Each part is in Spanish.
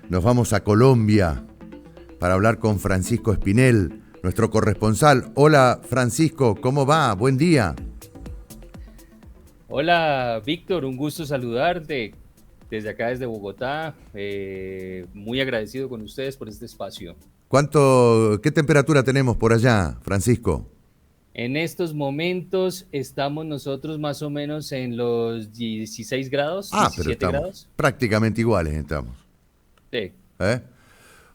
Nos vamos a Colombia para hablar con Francisco Espinel, nuestro corresponsal. Hola Francisco, ¿cómo va? Buen día. Hola Víctor, un gusto saludarte desde acá, desde Bogotá. Muy agradecido con ustedes por este espacio. ¿Qué temperatura tenemos por allá, Francisco? En estos momentos estamos nosotros más o menos en los 16 grados, Pero 17 estamos grados. prácticamente iguales, estamos. Sí, ¿Eh? sí,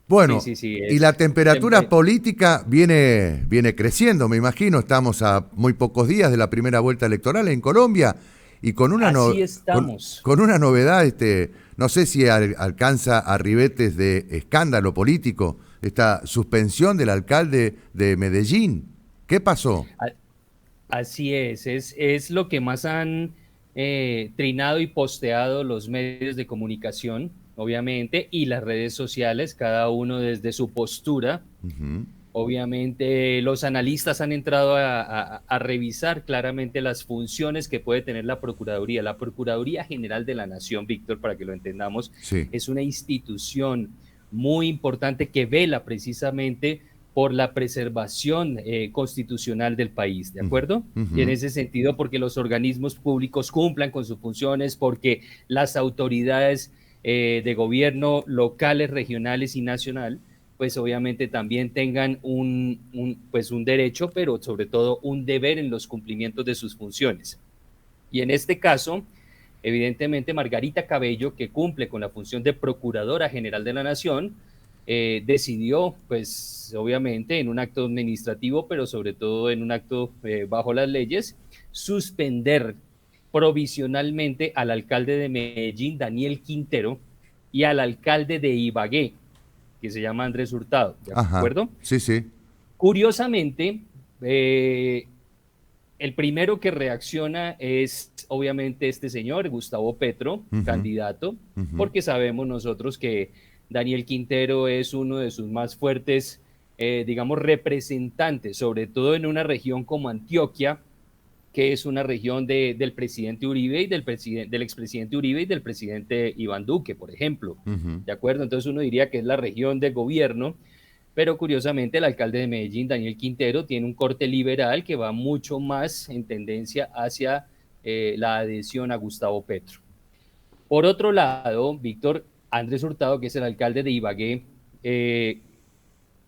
Bueno, sí, sí, y la es. temperatura política viene creciendo, me imagino. Estamos a muy pocos días de la primera vuelta electoral en Colombia y con una, Así estamos. con una novedad, no sé si alcanza a ribetes de escándalo político, esta suspensión del alcalde de Medellín. ¿Qué pasó? A- Así es lo que más han trinado y posteado los medios de comunicación, obviamente, y las redes sociales, cada uno desde su postura. Ujú. Obviamente, los analistas han entrado a revisar claramente las funciones que puede tener la Procuraduría. La Procuraduría General de la Nación, Víctor, para que lo entendamos, Sí. es una institución muy importante que vela precisamente por la preservación constitucional del país, ¿de Ujú, acuerdo? Y en ujú. ese sentido, porque los organismos públicos cumplan con sus funciones, porque las autoridades de gobierno locales, regionales y nacional pues obviamente también tengan pues un derecho, pero sobre todo un deber en los cumplimientos de sus funciones. Y en este caso, evidentemente, Margarita Cabello, que cumple con la función de Procuradora General de la Nación, decidió, pues obviamente en un acto administrativo, pero sobre todo en un acto bajo las leyes, suspender provisionalmente al alcalde de Medellín, Daniel Quintero, y al alcalde de Ibagué, que se llama Andrés Hurtado, ¿de Ajá, acuerdo? sí, sí. Curiosamente, el primero que reacciona es obviamente este señor, Gustavo Petro, Ujú, candidato, ujú. porque sabemos nosotros que Daniel Quintero es uno de sus más fuertes, digamos, representantes, sobre todo en una región como Antioquia, que es una región del presidente Uribe y del expresidente Uribe y del presidente Iván Duque, por ejemplo. Ujú. ¿De acuerdo? Entonces uno diría que es la región de gobierno, pero curiosamente el alcalde de Medellín, Daniel Quintero, tiene un corte liberal que va mucho más en tendencia hacia la adhesión a Gustavo Petro. Por otro lado, Víctor Andrés Hurtado, que es el alcalde de Ibagué, eh,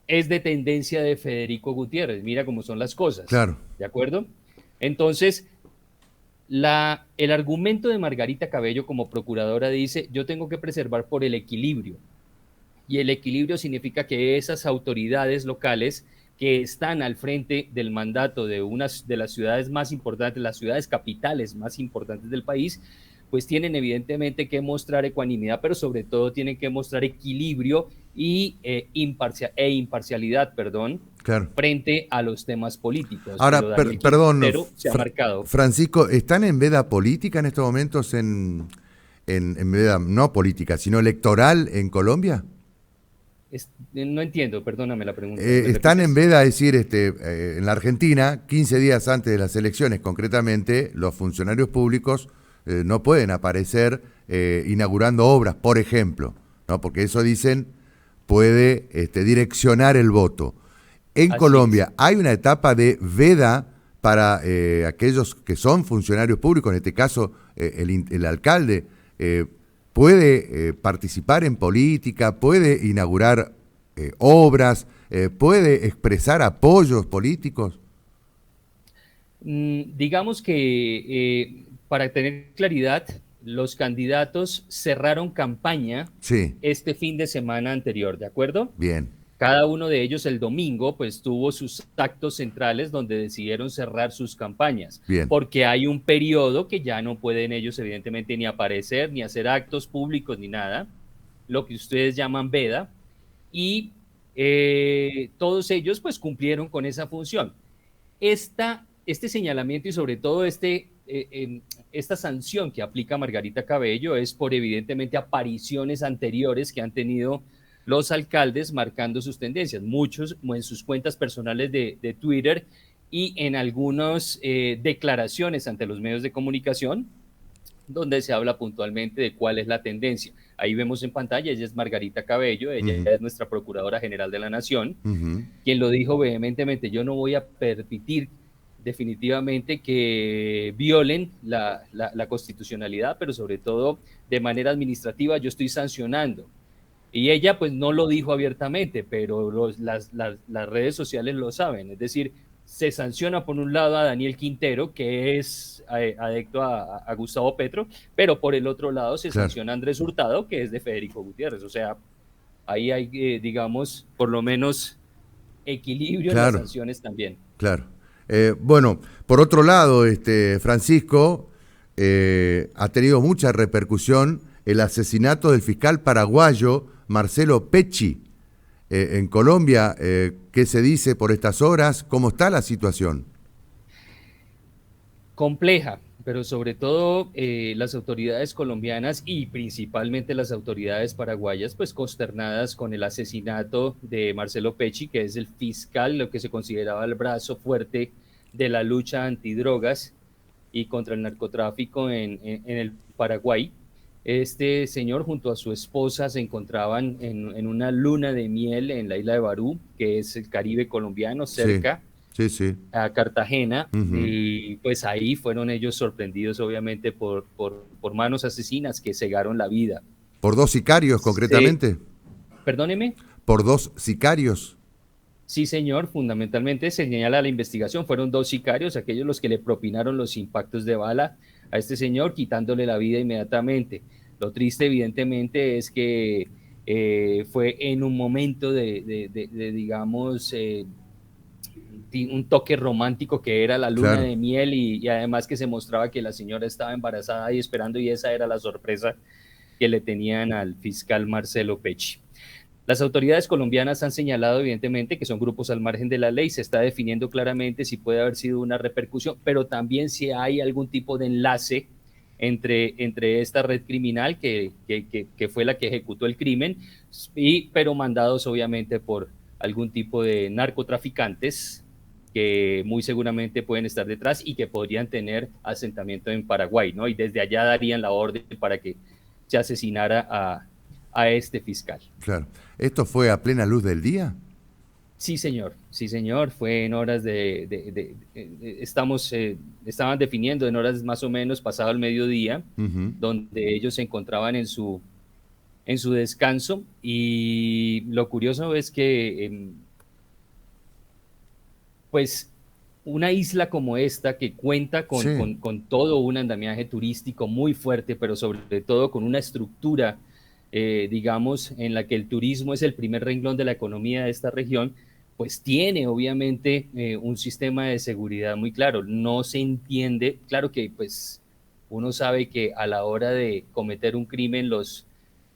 es de tendencia de Federico Gutiérrez. Mira cómo son las cosas, Claro. ¿de acuerdo? Entonces, el argumento de Margarita Cabello como procuradora dice, yo tengo que preservar por el equilibrio. Y el equilibrio significa que esas autoridades locales que están al frente del mandato de una de las ciudades más importantes, las ciudades capitales más importantes del país, pues tienen evidentemente que mostrar ecuanimidad, pero sobre todo tienen que mostrar equilibrio imparcialidad, perdón, Claro. frente a los temas políticos. Pero Ahora, Daniel perdón, Quintero se ha marcado. Francisco, ¿están en veda política en estos momentos en veda no política, sino electoral en Colombia? No entiendo, perdóname la pregunta. ¿Me Están en repites? veda, es decir, en la Argentina, 15 días antes de las elecciones, concretamente, los funcionarios públicos no pueden aparecer inaugurando obras, por ejemplo, ¿no? Porque eso dicen puede direccionar el voto. En Así es. Colombia hay una etapa de veda para aquellos que son funcionarios públicos, en este caso el alcalde, eh, puede participar en política, puede inaugurar puede expresar apoyos políticos. Digamos que para tener claridad, los candidatos cerraron campaña Sí, este fin de semana anterior, ¿de acuerdo? bien, Cada uno de ellos el domingo pues tuvo sus actos centrales donde decidieron cerrar sus campañas, bien. porque hay un periodo que ya no pueden ellos evidentemente ni aparecer, ni hacer actos públicos, ni nada, lo que ustedes llaman veda, y todos ellos pues cumplieron con esa función. Este señalamiento y sobre todo esta sanción que aplica Margarita Cabello es por evidentemente apariciones anteriores que han tenido los alcaldes marcando sus tendencias, muchos en sus cuentas personales de Twitter y en algunas declaraciones ante los medios de comunicación, donde se habla puntualmente de cuál es la tendencia. Ahí vemos en pantalla, ella es Margarita Cabello, ella Ujú, es nuestra Procuradora General de la Nación, ujú. quien lo dijo vehementemente: yo no voy a permitir definitivamente que violen la constitucionalidad, pero sobre todo de manera administrativa yo estoy sancionando. Y ella pues no lo dijo abiertamente, pero las redes sociales lo saben. Es decir, se sanciona por un lado a Daniel Quintero, que es adecto a Gustavo Petro, pero por el otro lado se Claro, sanciona a Andrés Hurtado, que es de Federico Gutiérrez. O sea, ahí hay, digamos, por lo menos equilibrio en las claro, sanciones también. claro. Bueno, por otro lado, Francisco, ha tenido mucha repercusión el asesinato del fiscal paraguayo Marcelo Pecci. En Colombia, ¿qué se dice por estas horas? ¿Cómo está la situación? Compleja, pero sobre todo las autoridades colombianas y principalmente las autoridades paraguayas, pues consternadas con el asesinato de Marcelo Pecci, que es el fiscal, lo que se consideraba el brazo fuerte de la lucha antidrogas y contra el narcotráfico en el Paraguay. Este señor junto a su esposa se encontraban en una luna de miel en la isla de Barú, que es el Caribe colombiano, Sí, cerca sí, sí. a Cartagena, Ujú. y pues ahí fueron ellos sorprendidos obviamente por manos asesinas que cegaron la vida. ¿Por dos sicarios Se, concretamente? perdóneme, ¿Por dos sicarios? sí señor, fundamentalmente se señala la investigación, fueron dos sicarios, aquellos los que le propinaron los impactos de bala a este señor, quitándole la vida inmediatamente. Lo triste evidentemente es que fue en un momento digamos, un toque romántico que era la luna Claro. de miel y además que se mostraba que la señora estaba embarazada y esperando, y esa era la sorpresa que le tenían al fiscal Marcelo Pecci. Las autoridades colombianas han señalado evidentemente que son grupos al margen de la ley, se está definiendo claramente si puede haber sido una repercusión, pero también si hay algún tipo de enlace entre esta red criminal que fue la que ejecutó el crimen, pero mandados obviamente por algún tipo de narcotraficantes que muy seguramente pueden estar detrás y que podrían tener asentamiento en Paraguay, ¿no? Y desde allá darían la orden para que se asesinara a este fiscal. Claro. ¿Esto fue a plena luz del día? Sí, señor, fue en horas estaban definiendo en horas más o menos pasado el mediodía, Ujú. donde ellos se encontraban en su descanso, y lo curioso es que pues una isla como esta, que cuenta Sí, con todo un andamiaje turístico muy fuerte, pero sobre todo con una estructura, digamos, en la que el turismo es el primer renglón de la economía de esta región, pues tiene obviamente un sistema de seguridad muy claro. No se entiende, claro que pues uno sabe que a la hora de cometer un crimen los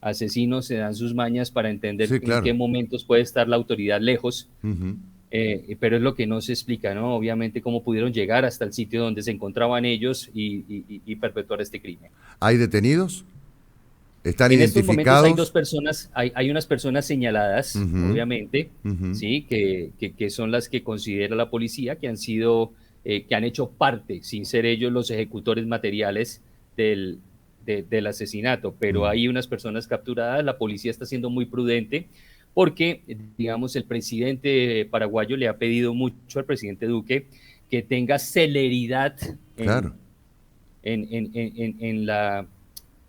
asesinos se dan sus mañas para entender sí, en qué claro. momentos puede estar la autoridad lejos, Ujú. pero es lo que no se explica, ¿no? Obviamente cómo pudieron llegar hasta el sitio donde se encontraban ellos y perpetuar este crimen. ¿Hay detenidos? ¿Están En estos momentos hay dos identificados? personas, hay unas personas señaladas, Ujú, obviamente, ujú. sí, que son las que considera la policía, que han sido, que han hecho parte, sin ser ellos los ejecutores materiales del, del asesinato, pero Mm. hay unas personas capturadas. La policía está siendo muy prudente porque, digamos, el presidente paraguayo le ha pedido mucho al presidente Duque que tenga celeridad Claro. en la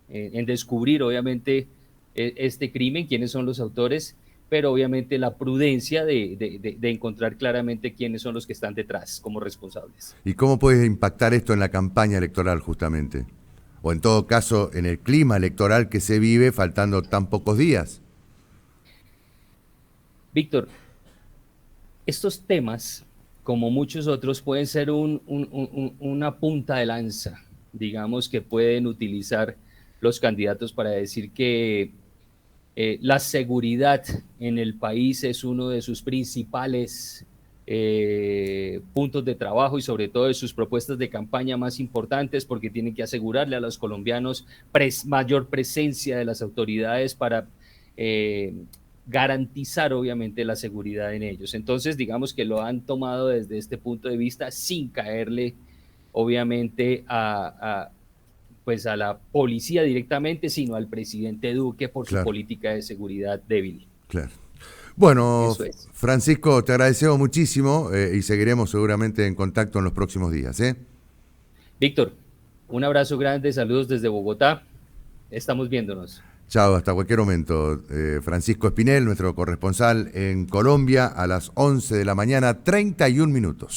en descubrir, obviamente, este crimen, quiénes son los autores, pero obviamente la prudencia de encontrar claramente quiénes son los que están detrás como responsables. ¿Y cómo puede impactar esto en la campaña electoral justamente? O en todo caso, en el clima electoral que se vive faltando tan pocos días. Víctor, estos temas, como muchos otros, pueden ser una punta de lanza, digamos, que pueden utilizar los candidatos para decir que la seguridad en el país es uno de sus principales puntos de trabajo y sobre todo de sus propuestas de campaña más importantes, porque tienen que asegurarle a los colombianos mayor presencia de las autoridades para eh, garantizar obviamente la seguridad en ellos. Entonces, digamos que lo han tomado desde este punto de vista sin caerle obviamente pues a la policía directamente, sino al presidente Duque por su Claro, política de seguridad débil. claro. Bueno, Eso es. Francisco, te agradecemos muchísimo y seguiremos seguramente en contacto en los próximos días, ¿eh? Víctor, un abrazo grande, saludos desde Bogotá. Estamos viéndonos. Chao, hasta cualquier momento. Francisco Espinel, nuestro corresponsal en Colombia, a las 11 de la mañana, 31 minutos.